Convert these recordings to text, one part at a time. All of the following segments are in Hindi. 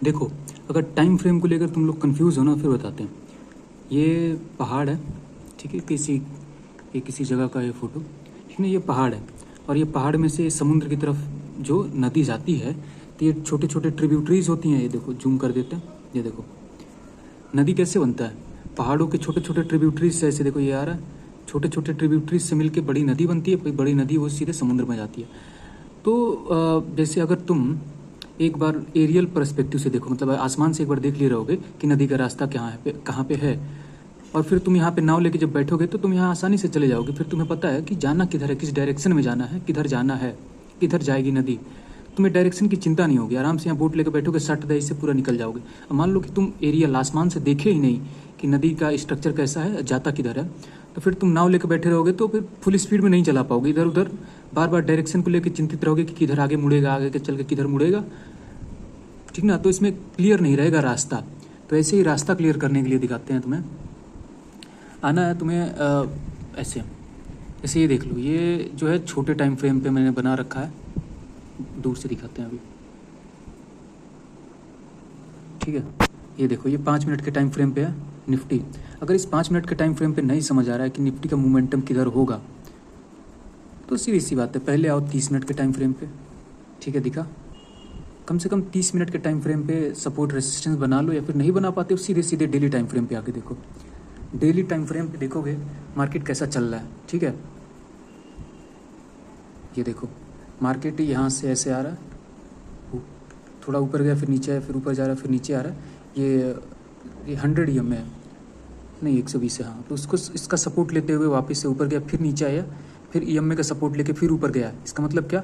देखो, अगर टाइम फ्रेम को लेकर तुम लोग कंफ्यूज हो ना, फिर बताते हैं। ये पहाड़ है, ठीक है, किसी जगह का ये फोटो, ठीक है ना। ये पहाड़ है और ये पहाड़ में से समुद्र की तरफ जो नदी जाती है, तो ये छोटे छोटे ट्रिब्यूटरीज होती हैं। ये देखो, जूम कर देते हैं, ये देखो नदी कैसे बनता है। पहाड़ों के छोटे छोटे ट्रिब्यूटरीज से, ऐसे देखो ये आ रहा है, छोटे छोटे ट्रिब्यूटरीज से मिलके बड़ी नदी बनती है। बड़ी नदी वो सीधे समुद्र में जाती है। तो जैसे अगर तुम एक बार एरियल पर्सपेक्टिव से देखो, मतलब आसमान से एक बार देख ले रहोगे कि नदी का रास्ता कहाँ पे है, और फिर तुम यहाँ पे नाव लेके जब बैठोगे तो तुम यहाँ आसानी से चले जाओगे। फिर तुम्हें पता है कि जाना किधर है, किस डायरेक्शन में जाना है, किधर जाना है, किधर जाएगी नदी। तुम्हें डायरेक्शन की चिंता नहीं होगी, आराम से यहाँ बोट लेकर बैठोगे, सट दे से पूरा निकल जाओगे। अब मान लो कि तुम एरियल आसमान से देखे ही नहीं कि नदी का स्ट्रक्चर कैसा है, जाता किधर है, तो फिर तुम नाव लेकर बैठे रहोगे तो फिर फुल स्पीड में नहीं चला पाओगे। इधर उधर बार बार डायरेक्शन को लेकर चिंतित रहोगे कि किधर आगे मुड़ेगा, आगे के चल के किधर मुड़ेगा, ठीक ना। तो इसमें क्लियर नहीं रहेगा रास्ता। तो ऐसे ही रास्ता क्लियर करने के लिए दिखाते हैं तुम्हें। आना है तुम्हें ऐसे, जैसे ये देख लो, ये जो है छोटे टाइम फ्रेम पे मैंने बना रखा है। दूर से दिखाते हैं अभी, ठीक है। ये देखो, ये 5 मिनट के टाइम फ्रेम पे है निफ्टी। अगर इस 5 मिनट के टाइम फ्रेम पे नहीं समझ आ रहा है कि निफ्टी का मोमेंटम किधर होगा, तो सीधी सी बात है, पहले आओ 30 मिनट के टाइम फ्रेम पे, ठीक है। दिखा, कम से कम 30 मिनट के टाइम फ्रेम पे सपोर्ट रेजिस्टेंस बना लो, या फिर नहीं बना पाते हो सीधे सीधे डेली टाइम फ्रेम पे आके देखो। डेली टाइम फ्रेम पे देखोगे मार्केट कैसा चल रहा है, ठीक है। ये देखो, मार्केट यहाँ से ऐसे आ रहा है, थोड़ा ऊपर गया, फिर नीचे आया, फिर ऊपर जा रहा है, फिर नीचे आ रहा है। ये 100 EM है, नहीं 120 है, हाँ। तो उसको, इसका सपोर्ट लेते हुए वापस से ऊपर गया, फिर नीचे आया, फिर EMA का सपोर्ट लेके फिर ऊपर गया। इसका मतलब क्या,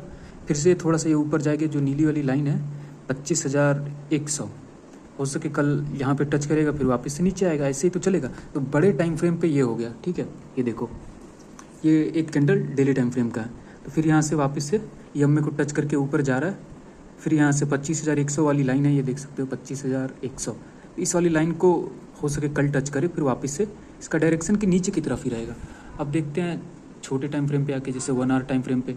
फिर से थोड़ा सा ये ऊपर जाएगा, जो नीली वाली लाइन है 25,100, हो सके कल यहाँ पे टच करेगा, फिर वापस से नीचे आएगा, ऐसे ही तो चलेगा। तो बड़े टाइम फ्रेम पे ये हो गया, ठीक है। ये देखो, ये एक कैंडल डेली टाइम फ्रेम का है। तो फिर यहाँ से वापस से EMA को टच करके ऊपर जा रहा है, फिर यहाँ से 25,100 वाली लाइन है, ये देख सकते हो 25,100। इस वाली लाइन को हो सके कल टच करे, फिर वापस से इसका डायरेक्शन के नीचे की तरफ ही रहेगा। अब देखते हैं छोटे टाइम फ्रेम पे आके, जैसे 1 आवर टाइम फ्रेम पे।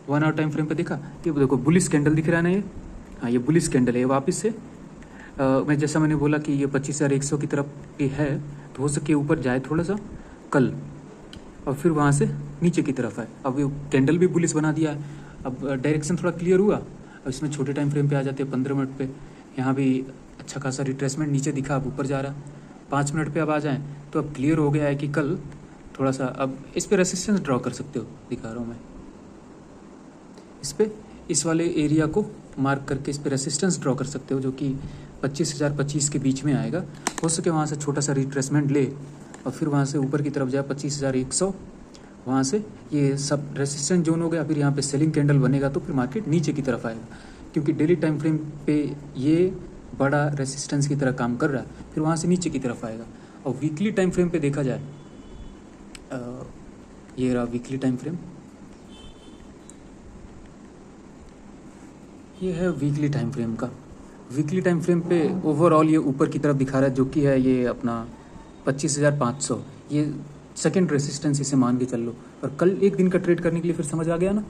1 आवर टाइम फ्रेम पे देखा, ये देखो बुलिश कैंडल दिख रहा है ना, ये, हाँ, ये बुलिश कैंडल है। वापस से मैं जैसा मैंने बोला कि ये 25,100 की तरफ ये है, तो हो सके ऊपर जाए थोड़ा सा कल, और फिर वहाँ से नीचे की तरफ है। अब ये कैंडल भी बुलिश बना दिया है। अब डायरेक्शन थोड़ा क्लियर हुआ। अब इसमें छोटे टाइम फ्रेम पे आ जाते हैं 15 मिनट पे। यहाँ भी अच्छा खासा रिट्रेसमेंट नीचे दिखा, अब ऊपर जा रहा। 5 मिनट पे अब आ जाएं तो अब क्लियर हो गया है कि कल थोड़ा सा, अब इस पे रेसिस्टेंस ड्रॉ कर सकते हो, दिखा रहा हूँ मैं। इस पे, इस वाले एरिया को मार्क करके इस पे रेसिस्टेंस ड्रॉ कर सकते हो, जो कि 25,025 के बीच में आएगा। हो सके वहाँ से छोटा सा रिट्रेसमेंट ले और फिर वहाँ से ऊपर की तरफ जाए 25,100, वहाँ से ये सब रेसिस्टेंस जोन हो गया। फिर यहाँ पे सेलिंग कैंडल बनेगा तो फिर मार्केट नीचे की तरफ आएगा, क्योंकि डेली टाइम फ्रेम पे ये बड़ा रेसिस्टेंस की तरह काम कर रहा है। फिर वहाँ से नीचे की तरफ आएगा। और वीकली टाइम फ्रेम पे देखा जाए, ये रहा वीकली टाइम फ्रेम, ये है वीकली टाइम फ्रेम का। वीकली टाइम फ्रेम पे ओवरऑल ये ऊपर की तरफ दिखा रहा है, जो कि है ये अपना 25,500। ये सेकेंड रेसिस्टेंस इसे मान के चल लो। और कल एक दिन का ट्रेड करने के लिए फिर समझ आ गया ना,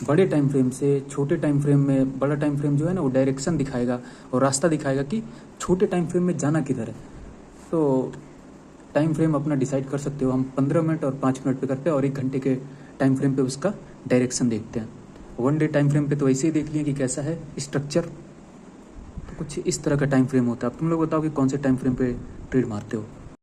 बड़े टाइम फ्रेम से छोटे टाइम फ्रेम में बड़ा टाइम फ्रेम जो है ना, वो डायरेक्शन दिखाएगा और रास्ता दिखाएगा कि छोटे टाइम फ्रेम में जाना किधर है। तो टाइम फ्रेम अपना डिसाइड कर सकते हो। हम 15 मिनट और 5 मिनट पे करते हैं, और 1 घंटे के टाइम फ्रेम पे उसका डायरेक्शन देखते हैं। 1 डे टाइम फ्रेम पे तो ऐसे ही देख लिए कि कैसा है स्ट्रक्चर। तो कुछ इस तरह का टाइम फ्रेम होता है। अब तुम लोग बताओ कि कौन से टाइम फ्रेम पे ट्रेड मारते हो।